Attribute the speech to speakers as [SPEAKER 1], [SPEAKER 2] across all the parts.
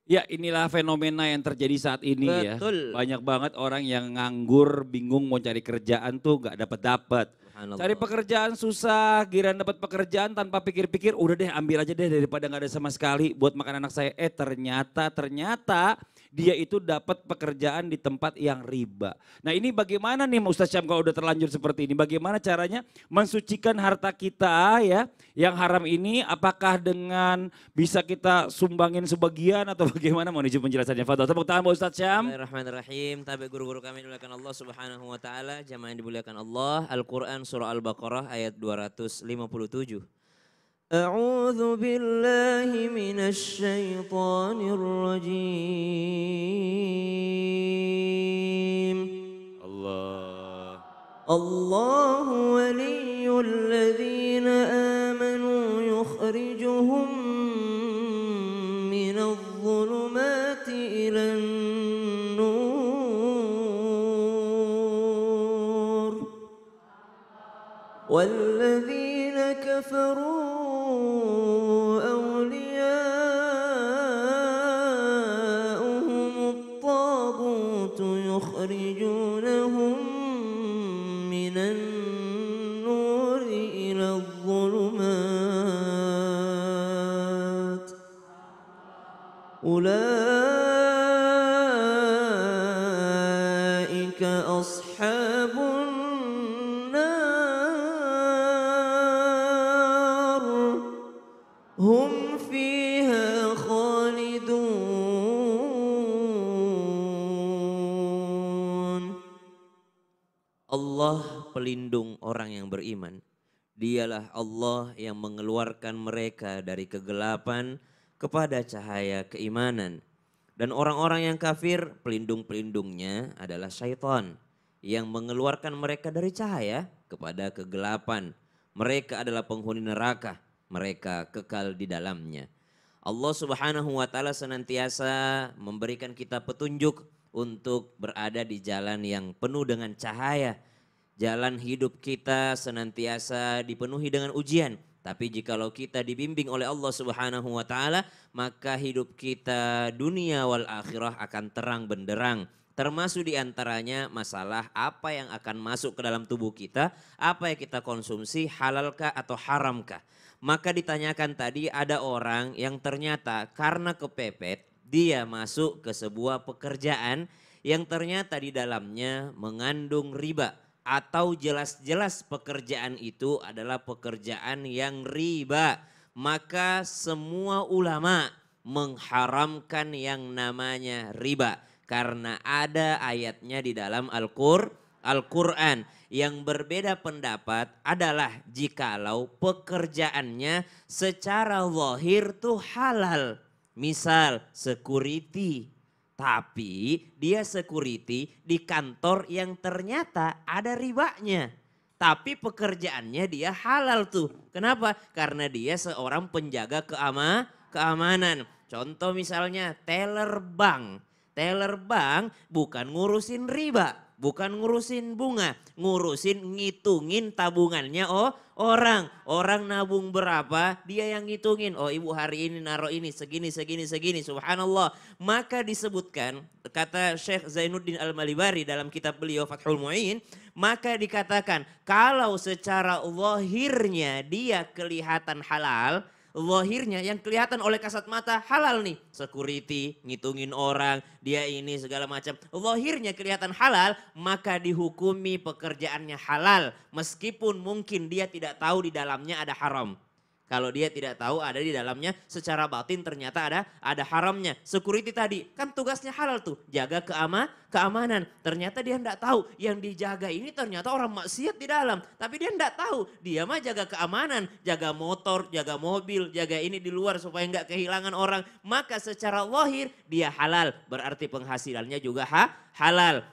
[SPEAKER 1] Ya inilah fenomena yang terjadi saat ini ya.
[SPEAKER 2] Betul.
[SPEAKER 1] Banyak banget orang yang nganggur, bingung mau cari kerjaan tuh nggak dapat-dapat. Cari
[SPEAKER 2] Subhanallah.
[SPEAKER 1] pekerjaan susah, giran dapat pekerjaan tanpa pikir-pikir, udah deh ambil aja deh daripada nggak ada sama sekali buat makan anak saya. Ternyata dia itu dapat pekerjaan di tempat yang riba. Nah ini bagaimana nih Ustaz Syam kalau udah terlanjur seperti ini? Bagaimana caranya mensucikan harta kita ya yang haram ini? Apakah dengan bisa kita sumbangin sebagian atau bagaimana mau izin penjelasannya? Fadhal, tepuk tangan buat Ustaz Syam.
[SPEAKER 2] Bismillahirrahmanirrahim. Tabi guru-guru kami dimuliakan Allah Subhanahu wa taala, jamaah yang dimuliakan Allah. Al-Qur'an surah Al-Baqarah ayat 257. A'udzu billahi minasy syaithanir rajim.
[SPEAKER 1] Allah.
[SPEAKER 2] Allahu waliyyul ladzina amanu yukhrijuhum minadh dhulumati ilan nur walladzina kafaru awliya'uhumut taghut yukhrijunahum minan nuri ilal dhulumat ulaika ashabun nar hum fiha khalidun. Allah pelindung orang yang beriman. Dialah Allah yang mengeluarkan mereka dari kegelapan kepada cahaya keimanan. Dan orang-orang yang kafir, pelindung-pelindungnya adalah syaitan yang mengeluarkan mereka dari cahaya kepada kegelapan. Mereka adalah penghuni neraka, mereka kekal di dalamnya. Allah Subhanahu wa taala senantiasa memberikan kita petunjuk untuk berada di jalan yang penuh dengan cahaya. Jalan hidup kita senantiasa dipenuhi dengan ujian. Tapi jikalau kita dibimbing oleh Allah Subhanahu wa taala, maka hidup kita dunia wal akhirah akan terang benderang. Termasuk diantaranya masalah apa yang akan masuk ke dalam tubuh kita, apa yang kita konsumsi, halalkah atau haramkah. Maka ditanyakan tadi ada orang yang ternyata karena kepepet dia masuk ke sebuah pekerjaan yang ternyata di dalamnya mengandung riba. Atau jelas-jelas pekerjaan itu adalah pekerjaan yang riba. Maka semua ulama mengharamkan yang namanya riba. Karena ada ayatnya di dalam Al-Quran. Yang berbeda pendapat adalah jikalau pekerjaannya secara zahir tuh halal. Misal security. Tapi dia security di kantor yang ternyata ada ribanya. Tapi pekerjaannya dia halal tuh. Kenapa? Karena dia seorang penjaga keamanan. Contoh misalnya teller bank. Teller bank bukan ngurusin riba, bukan ngurusin bunga, ngurusin ngitungin tabungannya orang. Orang nabung berapa, dia yang ngitungin. Oh ibu hari ini naruh ini segini, subhanallah. Maka disebutkan, kata Syekh Zainuddin Al-Malibari dalam kitab beliau Fathul Mu'in, maka dikatakan kalau secara zahirnya dia kelihatan halal, zahirnya yang kelihatan oleh kasat mata halal nih. Security, ngitungin orang, dia ini segala macam. Zahirnya kelihatan halal, maka dihukumi pekerjaannya halal. Meskipun mungkin dia tidak tahu di dalamnya ada haram. Kalau dia tidak tahu ada di dalamnya secara batin ternyata ada haramnya. Security tadi kan tugasnya halal tuh, jaga keamanan. Ternyata dia enggak tahu yang dijaga ini ternyata orang maksiat di dalam. Tapi dia enggak tahu, dia mah jaga keamanan, jaga motor, jaga mobil, jaga ini di luar supaya enggak kehilangan orang. Maka secara zahir dia halal, berarti penghasilannya juga halal.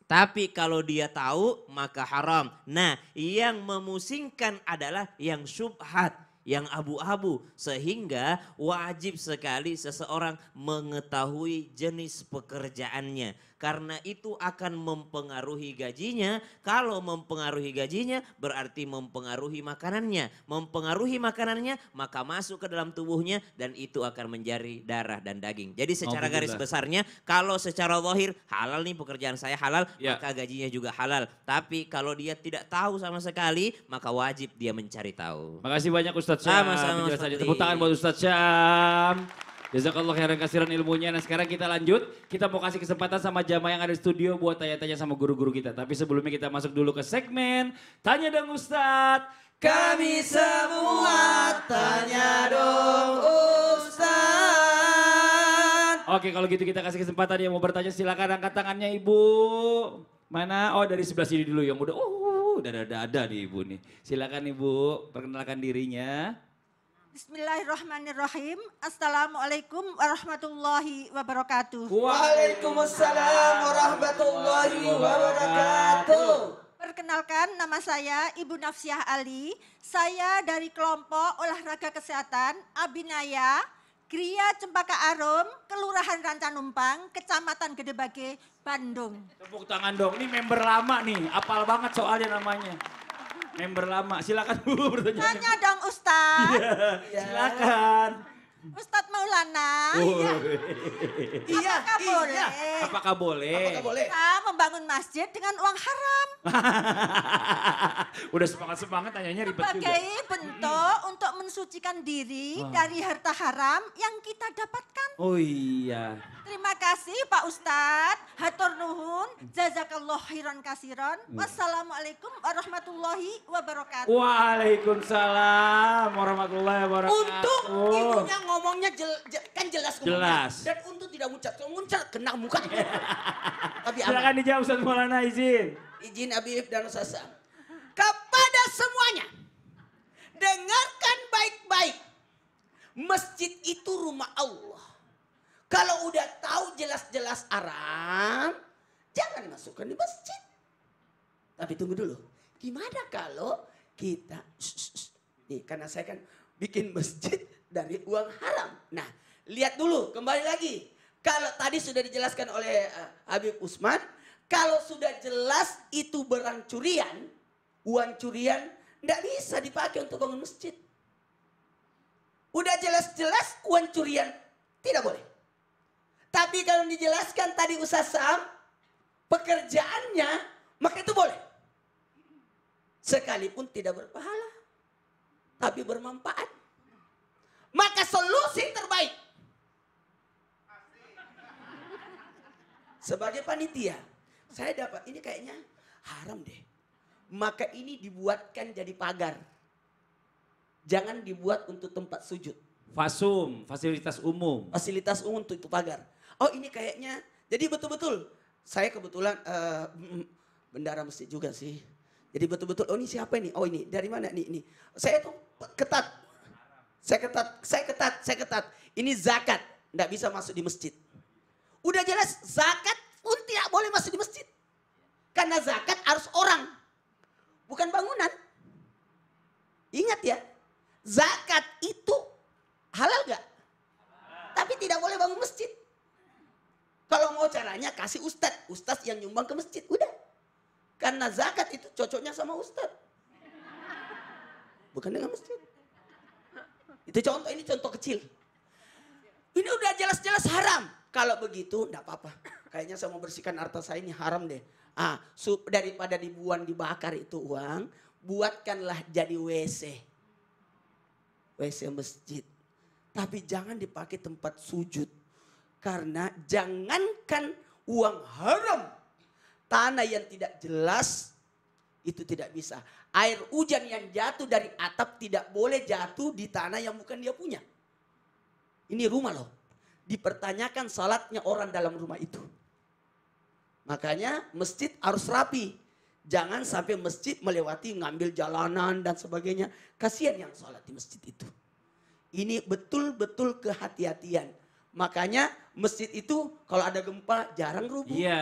[SPEAKER 2] Tapi kalau dia tahu maka haram. Nah yang memusingkan adalah yang syubhat, yang abu-abu. Sehingga wajib sekali seseorang mengetahui jenis pekerjaannya. Karena itu akan mempengaruhi gajinya. Kalau mempengaruhi gajinya berarti mempengaruhi makanannya. Mempengaruhi makanannya maka masuk ke dalam tubuhnya dan itu akan menjadi darah dan daging. Jadi secara garis besarnya kalau secara zahir halal nih pekerjaan saya halal, maka gajinya juga halal. Tapi kalau dia tidak tahu sama sekali maka wajib dia mencari tahu.
[SPEAKER 1] Makasih banyak Ustadz Syam.
[SPEAKER 2] Sama-sama.
[SPEAKER 1] Tepuk tangan buat Ustadz Syam. Jazakallah khairan kasiran ilmunya. Nah sekarang kita lanjut. Kita mau kasih kesempatan sama jamaah yang ada di studio buat tanya-tanya sama guru-guru kita. Tapi sebelumnya kita masuk dulu ke segmen Tanya Dong Ustadz.
[SPEAKER 3] Kami semua tanya dong Ustadz.
[SPEAKER 1] Oke kalau gitu kita kasih kesempatan yang mau bertanya silakan angkat tangannya Ibu. Mana? Oh dari sebelah sini dulu yang udah ada nih Ibu nih. Silakan Ibu perkenalkan dirinya.
[SPEAKER 4] Bismillahirrahmanirrahim. Assalamualaikum warahmatullahi wabarakatuh.
[SPEAKER 3] Waalaikumsalam warahmatullahi wabarakatuh.
[SPEAKER 4] Perkenalkan nama saya Ibu Nafsiah Ali. Saya dari kelompok olahraga kesehatan Abinaya, Gria Cempaka Arum, Kelurahan Rancanumpang, Kecamatan Gedebage, Bandung.
[SPEAKER 1] Tepuk tangan dong, ini member lama nih, apal banget soalnya namanya. Member lama, silakan Bu bertanya.
[SPEAKER 4] Tanya dong Ustadz.
[SPEAKER 1] Iya, silakan.
[SPEAKER 4] Ustadz Maulana,
[SPEAKER 3] Iya,
[SPEAKER 4] apakah boleh?
[SPEAKER 1] Apakah boleh?
[SPEAKER 3] Apakah boleh?
[SPEAKER 4] Kita membangun masjid dengan uang haram
[SPEAKER 1] Udah semangat tanyanya ribet juga.
[SPEAKER 4] sebagai bentuk untuk mensucikan diri dari harta haram yang kita dapatkan?
[SPEAKER 1] Oh iya.
[SPEAKER 4] Terima kasih Pak Ustadz, hatur nuhun, jazakallah khairan kasiron. Wassalamualaikum warahmatullahi wabarakatuh.
[SPEAKER 1] Waalaikumsalam warahmatullahi wabarakatuh.
[SPEAKER 3] Untung ibunya ngomongnya kan jelas.
[SPEAKER 1] Jelas.
[SPEAKER 3] Dan untung tidak muncat. Kalau muncat kena muka. Tapi
[SPEAKER 1] Silakan
[SPEAKER 3] aman.
[SPEAKER 1] dijawab Ustaz Maulana izin.
[SPEAKER 3] Izin Habib dan Ustaz Syam. Kepada semuanya. Dengarkan baik-baik. Masjid itu rumah Allah. Kalau udah tahu jelas-jelas haram, jangan masukkan di masjid. Tapi tunggu dulu. Gimana kalau kita... Nih karena saya kan bikin masjid dari uang haram. Nah lihat dulu kembali lagi. Kalau tadi sudah dijelaskan oleh Habib Usman. Kalau sudah jelas itu barang curian. Uang curian tidak bisa dipakai untuk bangun masjid. Udah jelas-jelas uang curian tidak boleh. Tapi kalau dijelaskan tadi Ustaz Syam, pekerjaannya, maka itu boleh. Sekalipun tidak berpahala, tapi bermanfaat. Maka solusi terbaik. Sebagai panitia, saya dapat ini kayaknya haram deh. Maka ini dibuatkan jadi pagar. Jangan dibuat untuk tempat sujud.
[SPEAKER 1] Fasum, fasilitas umum.
[SPEAKER 3] Fasilitas umum untuk itu pagar. Oh ini kayaknya, jadi betul-betul. Saya kebetulan bendara masjid juga sih. Jadi betul-betul, oh ini siapa ini? Oh ini, dari mana nih? Ini. Saya tuh ketat. Saya ketat. Ini zakat, nggak bisa masuk di masjid. Udah jelas zakat pun tidak boleh masuk di masjid. Karena zakat harus orang, bukan bangunan. Ingat ya, zakat itu halal gak? Tapi tidak boleh bangun masjid. Kalau mau caranya kasih ustadz yang nyumbang ke masjid, udah. Karena zakat itu cocoknya sama ustadz. Bukan dengan masjid. Itu contoh, ini contoh kecil. Ini udah jelas-jelas haram. Kalau begitu enggak apa-apa. Kayaknya saya mau bersihkan harta saya ini haram deh. Daripada dibuang dibakar itu uang, buatkanlah jadi WC. WC masjid. Tapi jangan dipakai tempat sujud. Karena jangankan uang haram, tanah yang tidak jelas itu tidak bisa. Air hujan yang jatuh dari atap tidak boleh jatuh di tanah yang bukan dia punya. Ini rumah loh. Dipertanyakan salatnya orang dalam rumah itu. Makanya masjid harus rapi. Jangan sampai masjid melewati ngambil jalanan dan sebagainya. Kasihan yang salat di masjid itu. Ini betul-betul kehati-hatian. Makanya Masjid itu kalau ada gempa jarang rubuh.
[SPEAKER 1] Iya.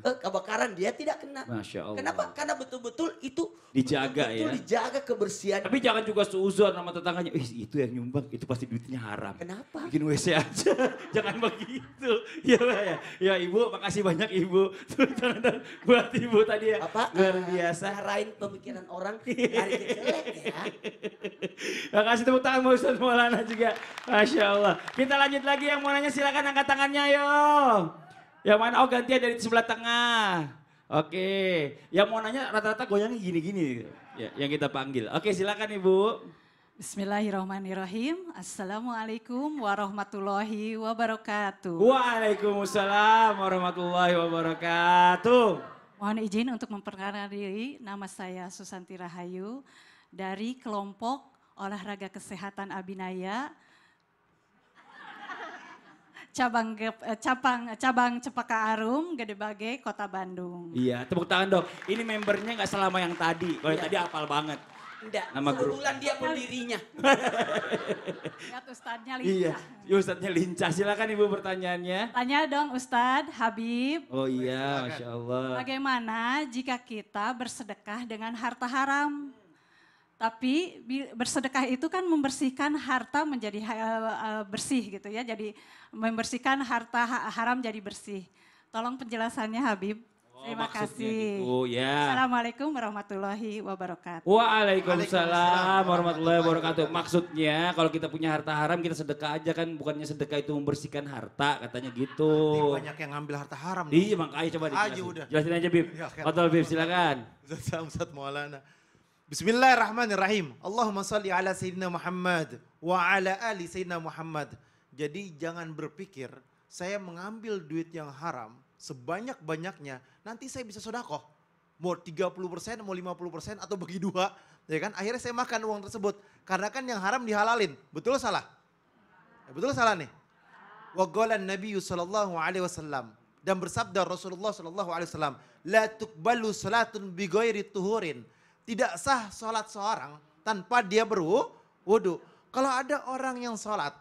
[SPEAKER 3] Kebakaran dia tidak kena.
[SPEAKER 1] Masya Allah.
[SPEAKER 3] Kenapa? Karena betul-betul itu
[SPEAKER 1] Dijaga
[SPEAKER 3] betul-betul
[SPEAKER 1] ya.
[SPEAKER 3] dijaga kebersihan.
[SPEAKER 1] Tapi jangan juga suuzon sama tetangganya. Itu yang nyumbang, itu pasti duitnya haram.
[SPEAKER 3] Kenapa?
[SPEAKER 1] Bikin WC aja, jangan begitu. Ya Pak ya. Ya Ibu, makasih banyak Ibu. Tangan buat Ibu tadi ya.
[SPEAKER 3] Apa?
[SPEAKER 1] Luar biasa.
[SPEAKER 3] Ngarahin pemikiran orang dari jelek ya.
[SPEAKER 1] Makasih tepuk tangan buat Ustaz Maulana juga. Masya Allah. Kita lanjut lagi, yang mau nanya silakan angkat tangannya yo. Yang mana? Oh gantian dari sebelah tengah. Oke. Yang mau nanya rata-rata goyangnya gini-gini. Ya, yang kita panggil. Oke silakan Ibu.
[SPEAKER 5] Bismillahirrahmanirrahim. Assalamualaikum warahmatullahi wabarakatuh.
[SPEAKER 1] Waalaikumsalam warahmatullahi wabarakatuh.
[SPEAKER 5] Mohon izin untuk memperkenalkan diri. Nama saya Susanti Rahayu dari kelompok olahraga kesehatan Abinaya cabang Cepaka Arum, Gede Bage, Kota Bandung.
[SPEAKER 1] Iya, tepuk tangan dong. Ini membernya nggak selama yang tadi. Kalau yang tadi hafal banget.
[SPEAKER 3] Enggak,
[SPEAKER 1] Nama grup.
[SPEAKER 3] kebetulan dia pendirinya.
[SPEAKER 5] Lihat Ustadznya
[SPEAKER 1] Iya,
[SPEAKER 5] lincah.
[SPEAKER 1] Ustadznya lincah. Silakan Ibu pertanyaannya.
[SPEAKER 5] Tanya dong Ustadz, Habib.
[SPEAKER 1] Oh iya, Masya Allah.
[SPEAKER 5] Bagaimana jika kita bersedekah dengan harta haram? Tapi bersedekah itu kan membersihkan harta menjadi bersih gitu ya. Jadi membersihkan harta haram jadi bersih. Tolong penjelasannya Habib. Terima kasih.
[SPEAKER 1] Gitu, ya.
[SPEAKER 5] Assalamualaikum warahmatullahi wabarakatuh.
[SPEAKER 1] Waalaikumsalam warahmatullahi wabarakatuh. Maksudnya kalau kita punya harta haram kita sedekah aja kan, bukannya sedekah itu membersihkan harta katanya gitu.
[SPEAKER 6] Banyak yang ngambil harta haram.
[SPEAKER 1] Iya makanya coba
[SPEAKER 6] Aja
[SPEAKER 1] dijelasin.
[SPEAKER 6] udah.
[SPEAKER 1] Jelasin aja Bib.
[SPEAKER 6] Ya, kan.
[SPEAKER 1] Betul Bib silakan.
[SPEAKER 6] Ustaz Maulana. Bismillahirrahmanirrahim. Allahumma salli ala Sayyidina Muhammad wa ala ali Sayyidina Muhammad. Jadi jangan berpikir saya mengambil duit yang haram sebanyak-banyaknya nanti saya bisa sodakoh. Mau 30%, mau 50% atau bagi dua. Ya kan? Akhirnya saya makan uang tersebut. Karena kan yang haram dihalalin. Betul salah? Ya, betul salah nih? Wa qala Nabi sallallahu alaihi wasallam, dan bersabda Rasulullah sallallahu alaihi wasallam, la tuqbalu salatun bi ghairi tuhurin. Tidak sah salat seorang tanpa dia berwudu. Kalau ada orang yang salat,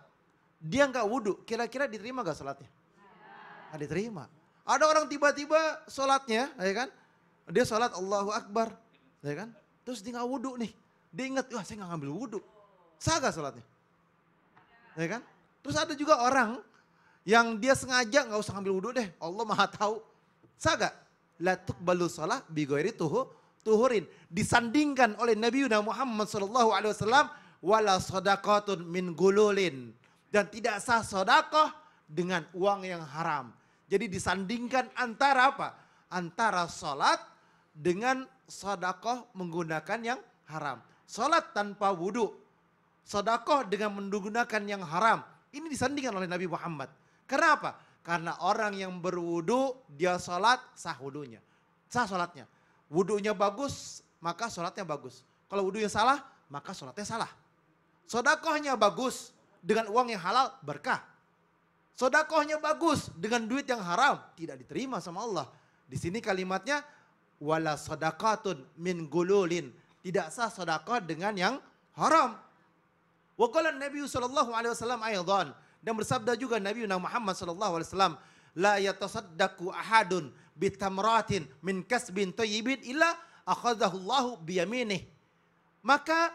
[SPEAKER 6] dia enggak wudu, kira-kira diterima enggak salatnya? Enggak diterima. Ada orang tiba-tiba salatnya, ya kan? Dia salat Allahu Akbar, ya kan? Terus dia enggak wudu nih. Dia ingat, wah saya enggak ngambil wudu. Sah enggak salatnya? Ya kan? Terus ada juga orang yang dia sengaja nggak usah ngambil wudhu deh, Allah maha tahu. Sah gak? La tuqbalu shalah bi ghairi tuhurin. Disandingkan oleh Nabi Muhammad SAW, wala sadaqatun min gululin. Dan tidak sah sedekah dengan uang yang haram. Jadi disandingkan antara apa? Antara salat dengan sedekah menggunakan yang haram. Salat tanpa wudhu, sedekah dengan menggunakan yang haram. Ini disandingkan oleh Nabi Muhammad. Karena apa? Karena orang yang berwudu, dia sholat, sah wudunya. Sah sholatnya. Wudunya bagus, maka sholatnya bagus. Kalau wudunya salah, maka sholatnya salah. Sodakohnya bagus, dengan uang yang halal, berkah. Sodakohnya bagus, dengan duit yang haram, tidak diterima sama Allah. Di sini kalimatnya, wala sodakatun min gululin. Tidak sah sodakoh dengan yang haram. Wa qala Nabi sallallahu alaihi wasallam aidan, dan bersabda juga Nabi Muhammad sallallahu alaihi wasallam, la yatasaddaqu ahadun bitamratin min kasbin thayyibin illa akhadhahu Allahu biyaminih. Maka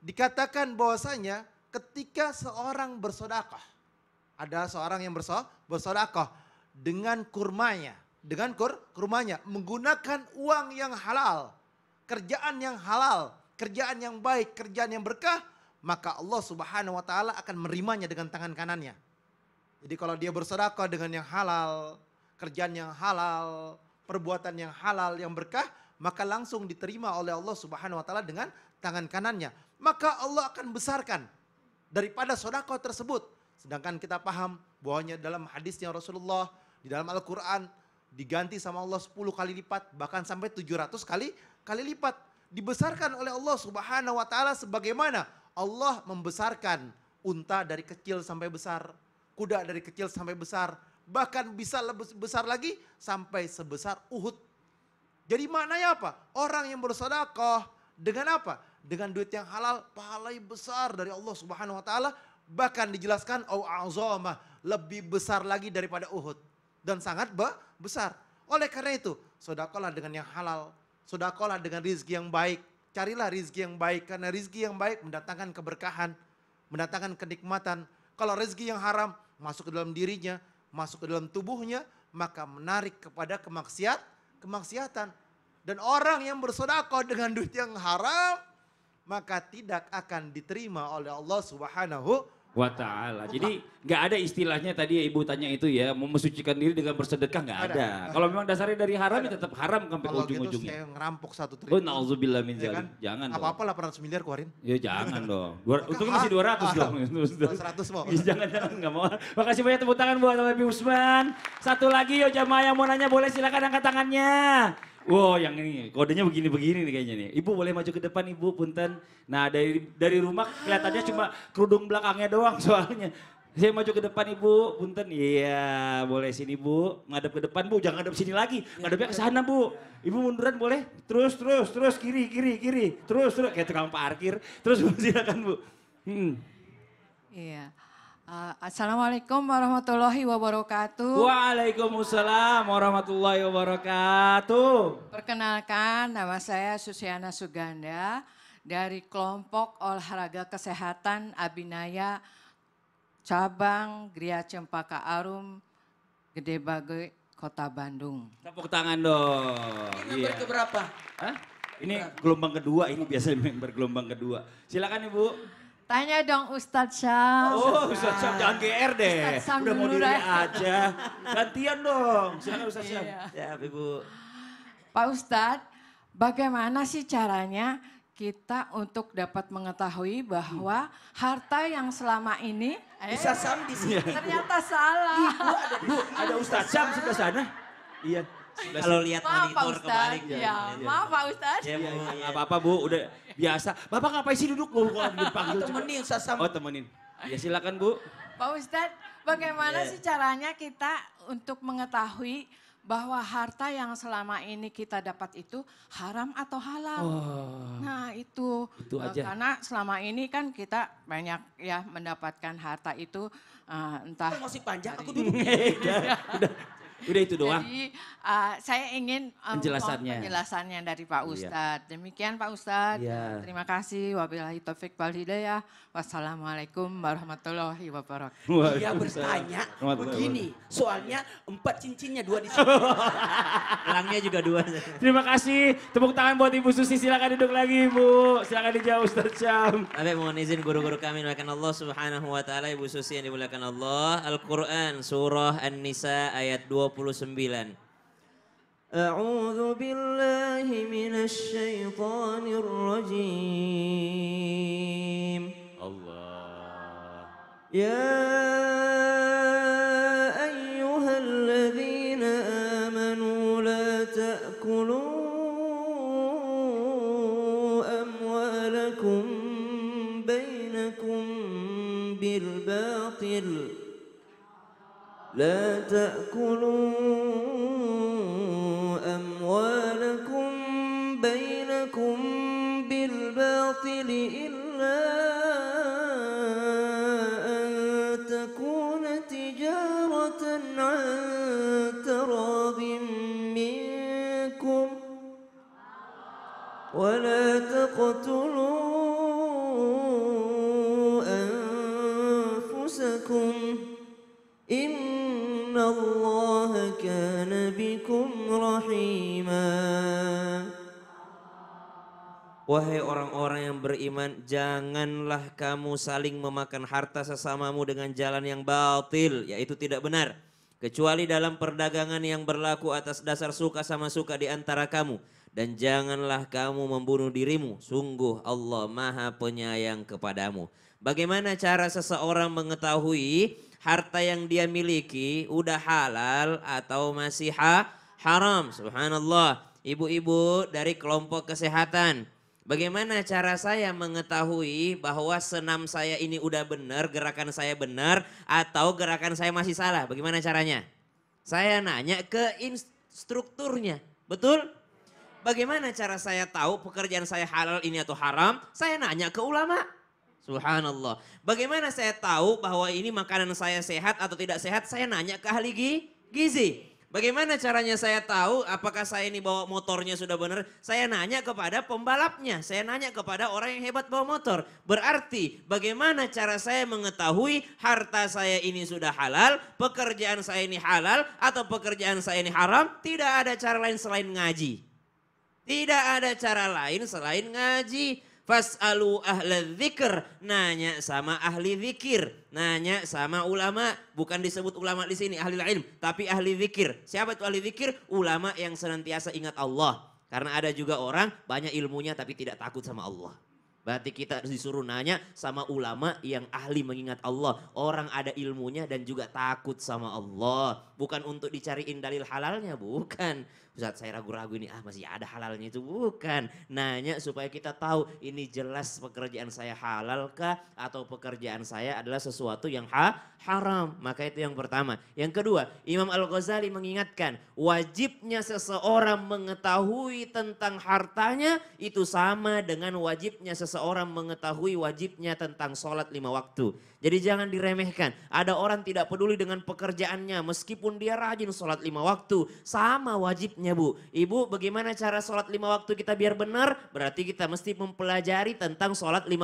[SPEAKER 6] dikatakan bahwasanya ketika seorang bersedekah, ada seorang yang bersedekah dengan kurmanya, kurmanya menggunakan uang yang halal, kerjaan yang halal, kerjaan yang baik, kerjaan yang berkah, maka Allah Subhanahu wa taala akan menerimanya dengan tangan kanannya. Jadi kalau dia bersedekah dengan yang halal, kerjaan yang halal, perbuatan yang halal, yang berkah, maka langsung diterima oleh Allah Subhanahu wa taala dengan tangan kanannya. Maka Allah akan besarkan daripada sedekah tersebut. Sedangkan kita paham bahwanya dalam hadisnya Rasulullah, di dalam Al-Qur'an diganti sama Allah 10 kali lipat, bahkan sampai 700 kali lipat. Dibesarkan oleh Allah Subhanahu wa taala sebagaimana Allah membesarkan unta dari kecil sampai besar, kuda dari kecil sampai besar, bahkan bisa lebih besar lagi sampai sebesar Uhud. Jadi maknanya apa? Orang yang bersedekah dengan apa? Dengan duit yang halal, pahalanya besar dari Allah Subhanahu wa taala, Bahkan dijelaskan au azamah, lebih besar lagi daripada Uhud dan sangat besar. Oleh karena itu, sedekahlah dengan yang halal, sedekahlah dengan rizki yang baik. Carilah rizki yang baik karena rizki yang baik mendatangkan keberkahan, mendatangkan kenikmatan. Kalau rezeki yang haram masuk ke dalam dirinya, masuk ke dalam tubuhnya, maka menarik kepada kemaksiatan. Dan orang yang bersedekah dengan duit yang haram, maka tidak akan diterima oleh Allah Subhanahu
[SPEAKER 1] wa ta'ala. Jadi nggak ada istilahnya tadi ibu tanya itu ya, mau mensucikan diri dengan bersedekah nggak ada. Kalau memang dasarnya dari haram ya tetap haram sampai
[SPEAKER 6] Kalau gitu
[SPEAKER 1] ujung-ujungnya.
[SPEAKER 6] saya ngerampok 1
[SPEAKER 1] Oh
[SPEAKER 6] triliun.
[SPEAKER 1] na'udzubillah min
[SPEAKER 6] Ya
[SPEAKER 1] zalik.
[SPEAKER 6] kan?
[SPEAKER 1] Jangan dong.
[SPEAKER 6] Apa-apa 800 miliar keluarin.
[SPEAKER 1] Ya jangan dong. Untungnya masih 200 dong.
[SPEAKER 6] 100 mau.
[SPEAKER 1] Jangan nggak mau. Makasih banyak tepuk tangan buat Habib Usman. Satu lagi yo jamaah yang mau nanya boleh silakan angkat tangannya. Wow, yang ini kodenya begini-begini nih kayaknya nih. Ibu boleh maju ke depan Ibu, punten. Nah dari rumah kelihatannya cuma kerudung belakangnya doang soalnya. Saya maju ke depan Ibu, punten. Iya, boleh sini Bu. Ngadep ke depan Bu, jangan ngadep sini lagi. Ngadepnya ke sana Bu. Ibu munduran boleh? Terus, kiri. Terus, kayak tukang parkir. Terus Bu, silakan Bu.
[SPEAKER 7] Iya. Assalamualaikum warahmatullahi wabarakatuh.
[SPEAKER 1] Waalaikumsalam warahmatullahi wabarakatuh.
[SPEAKER 7] Perkenalkan, nama saya Susiana Suganda dari kelompok olahraga kesehatan Abinaya cabang Gria Cempaka Arum, Gede Bage, Kota Bandung.
[SPEAKER 1] Tepuk tangan dong.
[SPEAKER 3] Ini nomor keberapa?
[SPEAKER 1] Hah? Ini gelombang kedua, ini biasanya member gelombang kedua. Silakan Ibu.
[SPEAKER 7] Tanya dong Ustadz Syam.
[SPEAKER 1] Oh, Ustadz Syam jangan GR deh.
[SPEAKER 7] Ustadz Syam
[SPEAKER 1] Udah mau
[SPEAKER 7] dulu
[SPEAKER 1] diri
[SPEAKER 7] dah.
[SPEAKER 1] aja. Gantian dong. Silakan Ustadz Syam.
[SPEAKER 7] Iya.
[SPEAKER 2] Siap Ibu.
[SPEAKER 7] Pak Ustadz, bagaimana sih caranya kita untuk dapat mengetahui bahwa harta yang selama ini
[SPEAKER 3] Bisa Sam di sini.
[SPEAKER 7] ternyata salah.
[SPEAKER 1] Bu, ada Ustadz Syam sebelah sana. Iya.
[SPEAKER 2] Kalau lihat
[SPEAKER 7] Maaf Pak
[SPEAKER 2] monitor
[SPEAKER 7] Ustadz.
[SPEAKER 2] kebalik.
[SPEAKER 7] Ya, maaf Pak Ustadz.
[SPEAKER 2] Ya, Bu,
[SPEAKER 1] Iya,
[SPEAKER 2] ya.
[SPEAKER 1] nggak apa-apa Bu, udah biasa. Bapak ngapain sih duduk Bu? Kalau dipanggil juga.
[SPEAKER 3] Temenin Ustaz Sam.
[SPEAKER 1] Oh temenin. Ya silakan Bu.
[SPEAKER 7] Pak Ustadz, bagaimana
[SPEAKER 2] Ya.
[SPEAKER 7] sih caranya kita untuk mengetahui bahwa harta yang selama ini kita dapat itu haram atau halal?
[SPEAKER 1] Oh.
[SPEAKER 7] Nah itu,
[SPEAKER 1] Itu aja.
[SPEAKER 7] Karena selama ini kan kita banyak ya mendapatkan harta itu entah
[SPEAKER 3] Kok masih panjang aku
[SPEAKER 7] dari-
[SPEAKER 3] duduk.
[SPEAKER 1] Udah itu doang.
[SPEAKER 7] Jadi saya ingin
[SPEAKER 1] Penjelasannya.
[SPEAKER 7] mohon penjelasannya dari Pak
[SPEAKER 1] Iya.
[SPEAKER 7] Ustadz. Demikian Pak Ustadz.
[SPEAKER 1] Iya.
[SPEAKER 7] Terima kasih. Wabillahi taufik wal hidayah. Wassalamualaikum warahmatullahi wabarakatuh.
[SPEAKER 3] Dia bertanya
[SPEAKER 1] Rahmatullahi
[SPEAKER 3] begini, soalnya 4 cincinnya 2 di sini.
[SPEAKER 2] Pelangnya juga 2.
[SPEAKER 1] Terima kasih. Tepuk tangan buat Ibu Susi. Silakan duduk lagi Ibu. Silakan dijawab Ustadz Syam.
[SPEAKER 2] Tapi mohon izin guru-guru kami dimuliakan Allah Subhanahu wa taala, Ibu Susi yang dimuliakan Allah. Al-Qur'an surah An-Nisa ayat 29. A'udzu billahi minasy syaithanir rajim.
[SPEAKER 1] Allah.
[SPEAKER 2] يا أيها الذين آمنوا لا تأكلوا أموالكم بينكم بالباطل لا تأكلوا أموالكم بينكم بالباطل إلا أن تكون تجارة عن تراض منكم ولا تقتلوا أنفسكم إن الله كان بكم رحيما. Wahai orang-orang yang beriman, janganlah kamu saling memakan harta sesamamu dengan jalan yang batil, yaitu tidak benar. Kecuali dalam perdagangan yang berlaku atas dasar suka sama suka di antara kamu. Dan janganlah kamu membunuh dirimu, sungguh Allah Maha Penyayang kepadamu. Bagaimana cara seseorang mengetahui harta yang dia miliki udah halal atau masih haram? Subhanallah. Ibu-ibu dari kelompok kesehatan. Bagaimana cara saya mengetahui bahwa senam saya ini udah benar, gerakan saya benar, atau gerakan saya masih salah? Bagaimana caranya? Saya nanya ke instrukturnya, betul? Bagaimana cara saya tahu pekerjaan saya halal ini atau haram? Saya nanya ke ulama. Subhanallah. Bagaimana saya tahu bahwa ini makanan saya sehat atau tidak sehat? Saya nanya ke ahli gizi. Bagaimana caranya saya tahu apakah saya ini bawa motornya sudah benar? Saya nanya kepada pembalapnya, saya nanya kepada orang yang hebat bawa motor. Berarti bagaimana cara saya mengetahui harta saya ini sudah halal, pekerjaan saya ini halal atau pekerjaan saya ini haram? Tidak ada cara lain selain ngaji. Tidak ada cara lain selain ngaji. Fas'alu ahla dzikr, nanya sama ahli zikir, nanya sama ulama, bukan disebut ulama di sini ahli ilm, tapi ahli zikir. Siapa itu ahli zikir? Ulama yang senantiasa ingat Allah. Karena ada juga orang banyak ilmunya tapi tidak takut sama Allah. Berarti kita disuruh nanya sama ulama yang ahli mengingat Allah. Orang ada ilmunya dan juga takut sama Allah. Bukan untuk dicariin dalil halalnya, bukan. Ustaz saya ragu-ragu ini, masih ada halalnya itu, bukan. Nanya supaya kita tahu ini jelas pekerjaan saya halal kah atau pekerjaan saya adalah sesuatu yang haram. Maka itu yang pertama. Yang kedua, Imam Al-Ghazali mengingatkan wajibnya seseorang mengetahui tentang hartanya itu sama dengan wajibnya seseorang mengetahui wajibnya tentang sholat 5 waktu. Jadi jangan diremehkan. Ada orang tidak peduli dengan pekerjaannya meskipun dia rajin sholat 5 waktu. Sama wajibnya Bu. Ibu bagaimana cara sholat 5 waktu kita biar benar? Berarti kita mesti mempelajari tentang sholat 5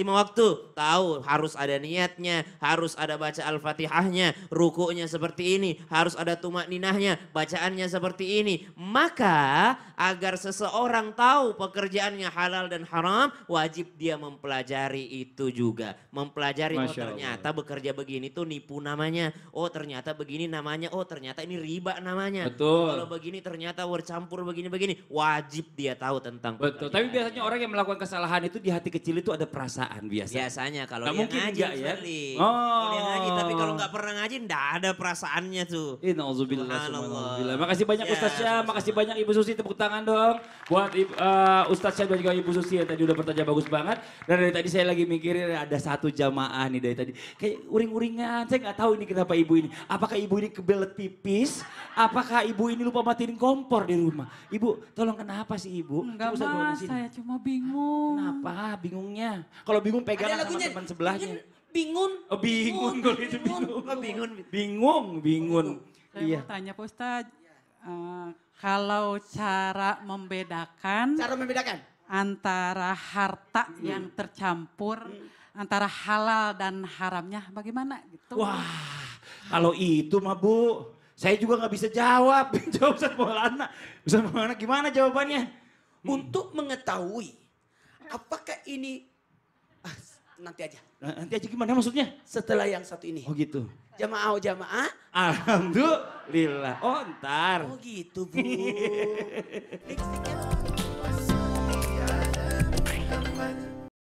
[SPEAKER 2] waktu. Tahu harus ada niatnya, harus ada baca Al-Fatihahnya, rukuknya seperti ini, harus ada tumak ninahnya, bacaannya seperti ini. Maka agar seseorang tahu pekerjaannya halal dan haram, wajib dia mempelajari itu juga. Mempelajari ternyata bekerja begini tuh nipu namanya. Oh ternyata begini namanya. Oh ternyata ini riba namanya.
[SPEAKER 1] Betul.
[SPEAKER 2] Kalau begini ternyata bercampur begini-begini. Wajib dia tahu tentang
[SPEAKER 1] Betul. Tapi biasanya orang yang melakukan kesalahan itu di hati kecil itu ada perasaan biasa.
[SPEAKER 2] Biasanya kalau
[SPEAKER 1] Nggak
[SPEAKER 2] dia
[SPEAKER 1] mungkin
[SPEAKER 2] ngaji
[SPEAKER 1] enggak ya?
[SPEAKER 2] Kalau dia ngaji tapi kalau nggak pernah ngaji nggak ada perasaannya tuh.
[SPEAKER 1] Nauzubillah.
[SPEAKER 2] Subhanallah.
[SPEAKER 1] Makasih banyak Ustaz Syah, makasih banyak Ibu Susi, tepuk tangan dong. Buat Ustaz Syah dan juga Ibu Susi yang tadi udah bertanya bagus banget. Dan dari tadi saya lagi mikirin ada satu jamaah nih dari tadi. Kayak uring-uringan, saya nggak tahu ini kenapa ibu ini. Apakah ibu ini kebelet pipis? Apakah ibu ini lupa matiin kompor di rumah? Ibu, tolong kenapa sih ibu?
[SPEAKER 5] Enggak
[SPEAKER 1] Coba saya bawa
[SPEAKER 5] Mas,
[SPEAKER 1] ke sini.
[SPEAKER 5] saya cuma bingung.
[SPEAKER 1] Kenapa bingungnya? Kalau bingung pegangan sama teman sebelahnya.
[SPEAKER 3] Bingung.
[SPEAKER 1] Oh bingung kalau itu bingung. Bingung.
[SPEAKER 5] Saya
[SPEAKER 1] Iya.
[SPEAKER 5] mau tanya Pak Ustadz, kalau cara membedakan
[SPEAKER 3] Cara membedakan.
[SPEAKER 5] antara harta yang tercampur antara halal dan haramnya bagaimana gitu?
[SPEAKER 1] Wah, kalau itu mah Bu, saya juga nggak bisa jawab. Jawab Ustaz Maulana. Ustaz Maulana gimana jawabannya?
[SPEAKER 3] Untuk mengetahui apakah ini nanti aja.
[SPEAKER 1] Nanti aja gimana maksudnya?
[SPEAKER 3] Setelah yang satu ini.
[SPEAKER 1] Oh gitu.
[SPEAKER 3] Jamaah.
[SPEAKER 1] Alhamdulillah. Oh ntar.
[SPEAKER 3] Oh gitu Bu. Next.